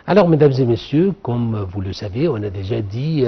Alors, mesdames et messieurs, comme vous le savez, on a déjà dit,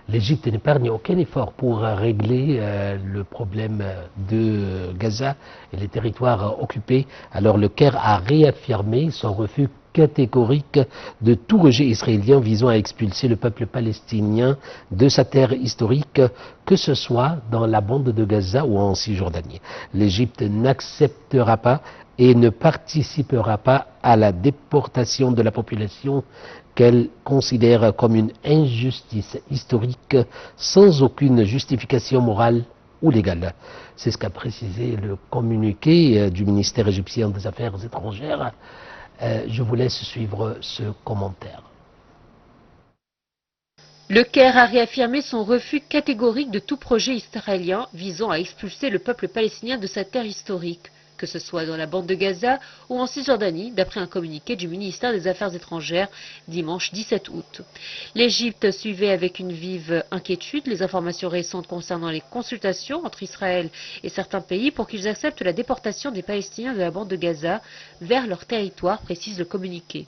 l'Égypte n'épargne aucun effort pour régler le problème de Gaza et les territoires occupés. Alors, le Caire a réaffirmé son refus catégorique de tout rejet israélien visant à expulser le peuple palestinien de sa terre historique, que ce soit dans la bande de Gaza ou en Cisjordanie. L'Égypte n'acceptera pas et ne participera pas à la déportation de la population qu'elle considère comme une injustice historique sans aucune justification morale ou légale. C'est ce qu'a précisé le communiqué du ministère égyptien des Affaires étrangères. Je vous laisse suivre ce commentaire. Le Caire a réaffirmé son refus catégorique de tout projet israélien visant à expulser le peuple palestinien de sa terre historique, que ce soit dans la bande de Gaza ou en Cisjordanie, d'après un communiqué du ministère des Affaires étrangères dimanche 17 août. L'Égypte suivait avec une vive inquiétude les informations récentes concernant les consultations entre Israël et certains pays pour qu'ils acceptent la déportation des Palestiniens de la bande de Gaza vers leur territoire, précise le communiqué.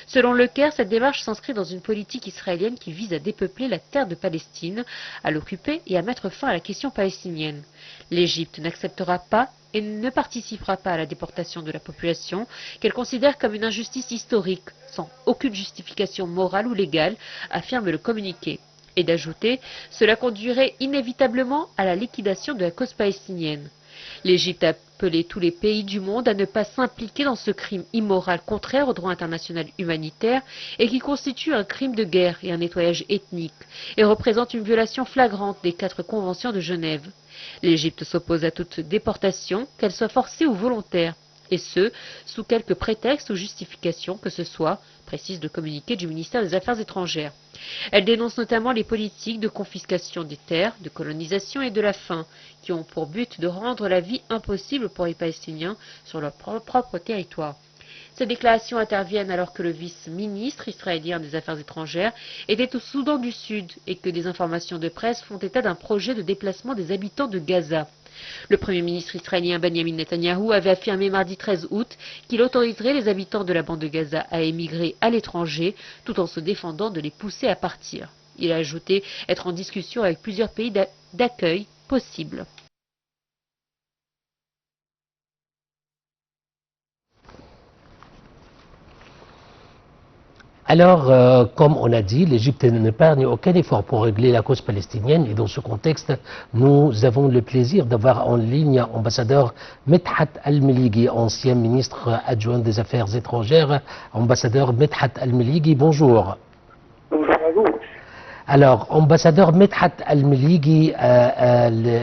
Selon le Caire, cette démarche s'inscrit dans une politique israélienne qui vise à dépeupler la terre de Palestine, à l'occuper et à mettre fin à la question palestinienne. L'Égypte n'acceptera pas et ne participera pas à la déportation de la population qu'elle considère comme une injustice historique, sans aucune justification morale ou légale, affirme le communiqué. Et d'ajouter, cela conduirait inévitablement à la liquidation de la cause palestinienne. L'Égypte a appelé tous les pays du monde à ne pas s'impliquer dans ce crime immoral contraire au droit international humanitaire et qui constitue un crime de guerre et un nettoyage ethnique et représente une violation flagrante des 4 conventions de Genève. L'Égypte s'oppose à toute déportation, qu'elle soit forcée ou volontaire, et ce, sous quelque prétexte ou justification que ce soit, précise le communiqué du ministère des Affaires étrangères. Elle dénonce notamment les politiques de confiscation des terres, de colonisation et de la faim, qui ont pour but de rendre la vie impossible pour les Palestiniens sur leur propre territoire. Ces déclarations interviennent alors que le vice-ministre israélien des Affaires étrangères était au Soudan du Sud et que des informations de presse font état d'un projet de déplacement des habitants de Gaza. Le Premier ministre israélien Benjamin Netanyahou avait affirmé mardi 13 août qu'il autoriserait les habitants de la bande de Gaza à émigrer à l'étranger tout en se défendant de les pousser à partir. Il a ajouté être en discussion avec plusieurs pays d'accueil possibles. Alors, comme on a dit, l'Égypte n'épargne aucun effort pour régler la cause palestinienne et dans ce contexte, nous avons le plaisir d'avoir en ligne ambassadeur Medhat Al-Melighi, ancien ministre adjoint des Affaires étrangères. Ambassadeur Medhat Al-Melighi, bonjour. Bonjour à vous. Alors, ambassadeur Medhat Al-Melighi,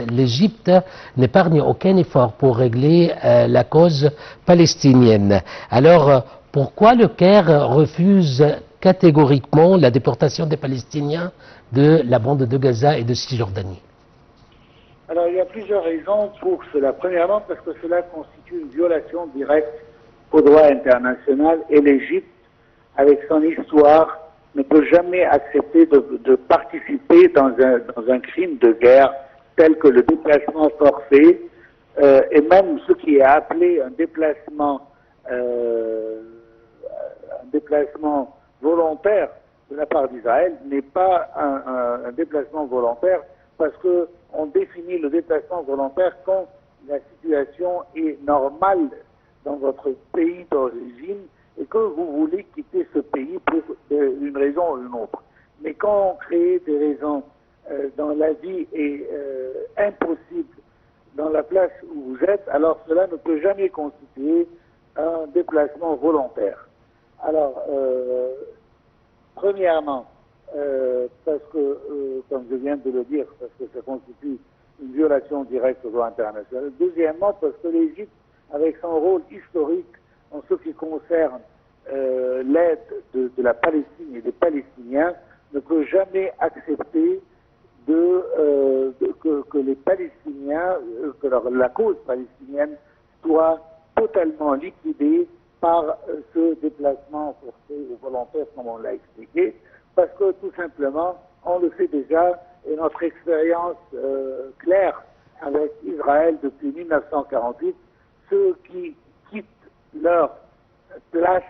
l'Égypte n'épargne aucun effort pour régler la cause palestinienne. Alors, pourquoi le Caire refuse catégoriquement la déportation des Palestiniens de la bande de Gaza et de Cisjordanie? Alors, il y a plusieurs raisons pour cela. Premièrement, parce que cela constitue une violation directe au droit international et l'Égypte, avec son histoire, ne peut jamais accepter de participer dans un crime de guerre tel que le déplacement forcé et même ce qui est appelé un déplacement volontaire de la part d'Israël n'est pas un déplacement volontaire parce qu'on définit le déplacement volontaire quand la situation est normale dans votre pays d'origine et que vous voulez quitter ce pays pour une raison ou une autre. Mais quand on crée des raisons dont la vie est impossible dans la place où vous êtes, alors cela ne peut jamais constituer un déplacement volontaire. Alors, premièrement, parce que, comme je viens de le dire, parce que ça constitue une violation directe au droit international. Deuxièmement, parce que l'Égypte, avec son rôle historique en ce qui concerne l'aide de la Palestine et des Palestiniens, ne peut jamais accepter que les Palestiniens, que la cause palestinienne soit totalement liquidée par ce déplacement forcé ou volontaire, comme on l'a expliqué, parce que tout simplement, on le sait déjà, et notre expérience claire avec Israël depuis 1948, ceux qui quittent leur place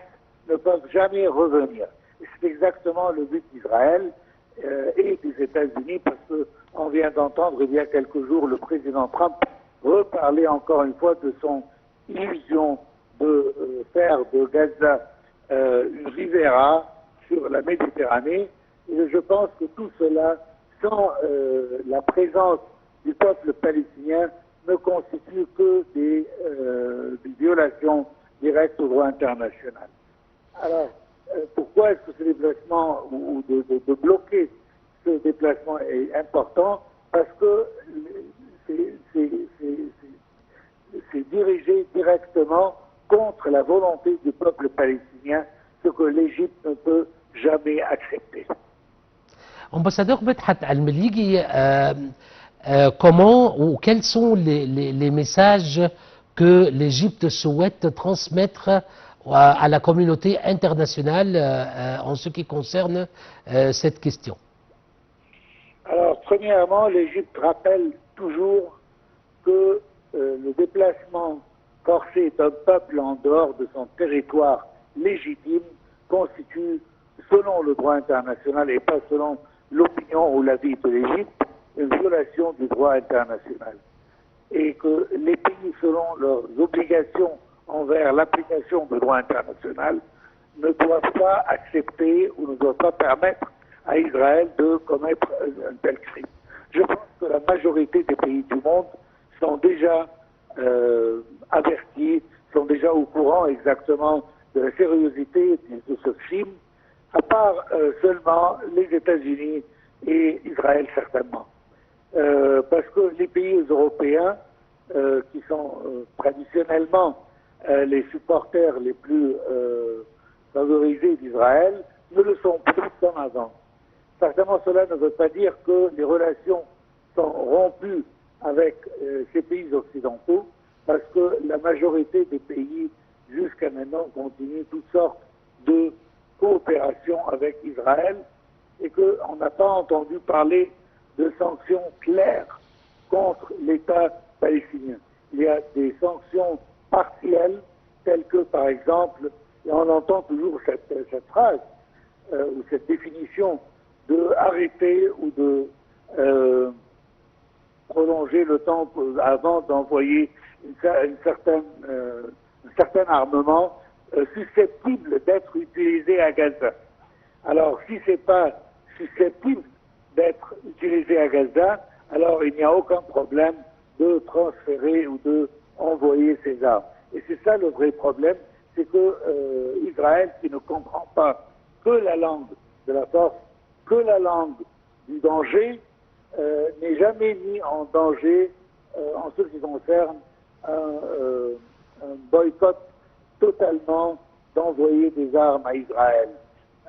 ne peuvent jamais revenir. Et c'est exactement le but d'Israël et des États-Unis, parce qu'on vient d'entendre il y a quelques jours le président Trump reparler encore une fois de son illusion de faire de Gaza une Riviera sur la Méditerranée. Et je pense que tout cela, sans la présence du peuple palestinien, ne constitue que des violations directes au droit international. Alors, pourquoi est-ce que ce déplacement, ou de bloquer ce déplacement est important? Parce que c'est dirigé directement contre la volonté du peuple palestinien, ce que l'Égypte ne peut jamais accepter. Ambassadeur Medhat Al-Meligui, comment ou quels sont les messages que l'Égypte souhaite transmettre à la communauté internationale en ce qui concerne cette question? Alors, premièrement, l'Égypte rappelle toujours que le déplacement forcé d'un peuple en dehors de son territoire légitime constitue, selon le droit international et pas selon l'opinion ou l'avis de l'Égypte, une violation du droit international. Et que les pays, selon leurs obligations envers l'application du droit international, ne doivent pas accepter ou ne doivent pas permettre à Israël de commettre un tel crime. Je pense que la majorité des pays du monde sont déjà avertis, sont déjà au courant exactement de la sérieuxité de ce crime, à part seulement les États-Unis et Israël certainement. Parce que les pays européens, qui sont traditionnellement les supporters les plus favorisés d'Israël, ne le sont plus comme avant. Certainement, cela ne veut pas dire que les relations sont rompues avec ces pays occidentaux, parce que la majorité des pays, jusqu'à maintenant, continuent toutes sortes de coopération avec Israël, et qu'on n'a pas entendu parler de sanctions claires contre l'État palestinien. Il y a des sanctions partielles, telles que, par exemple, et on entend toujours cette phrase, ou cette définition de arrêter ou de prolonger le temps avant d'envoyer un certain armement susceptible d'être utilisé à Gaza. Alors, si ce n'est pas susceptible d'être utilisé à Gaza, alors il n'y a aucun problème de transférer ou de envoyer ces armes. Et c'est ça le vrai problème, c'est que Israël, qui ne comprend pas que la langue de la force, que la langue du danger, n'est jamais mis en danger en ce qui concerne un boycott totalement d'envoyer des armes à Israël.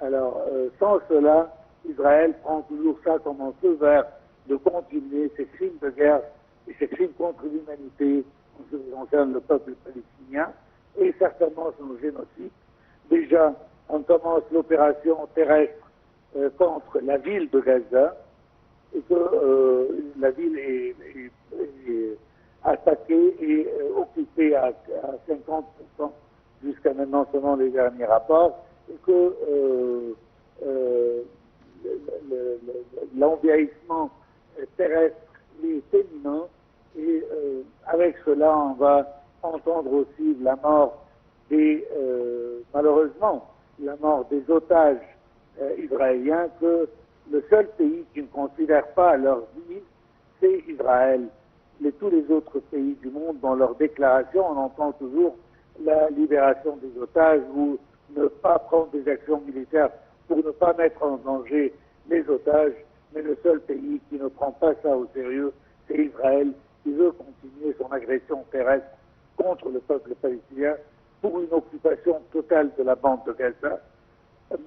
Alors, sans cela, Israël prend toujours ça comme un feu vert de continuer ses crimes de guerre et ses crimes contre l'humanité en ce qui concerne le peuple palestinien et certainement son génocide. Déjà, on commence l'opération terrestre contre la ville de Gaza et que la ville est attaquée et occupée à 50% jusqu'à maintenant selon les derniers rapports et que l'envahissement terrestre est éminent et avec cela on va entendre aussi la mort des malheureusement la mort des otages israéliens, que le seul pays qui ne considère pas leur vie c'est Israël. Tous les autres pays du monde, dans leurs déclarations, on entend toujours la libération des otages ou ne pas prendre des actions militaires pour ne pas mettre en danger les otages, mais le seul pays qui ne prend pas ça au sérieux, c'est Israël, qui veut continuer son agression terrestre contre le peuple palestinien pour une occupation totale de la bande de Gaza,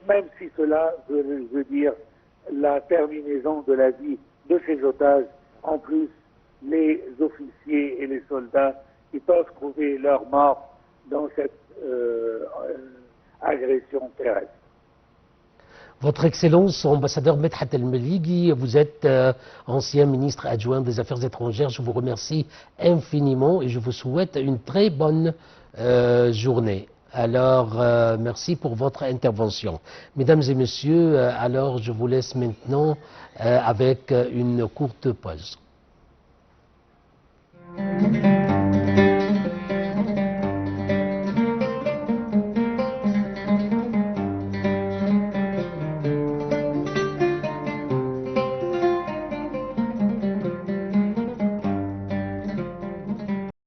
même si cela veut dire la terminaison de la vie de ces otages, en plus les officiers et les soldats qui peuvent trouver leur mort dans cette agression terrestre. Votre Excellence, ambassadeur Medhat Al-Meligui, vous êtes ancien ministre adjoint des Affaires étrangères. Je vous remercie infiniment et je vous souhaite une très bonne journée. Alors, merci pour votre intervention. Mesdames et messieurs, alors je vous laisse maintenant avec une courte pause.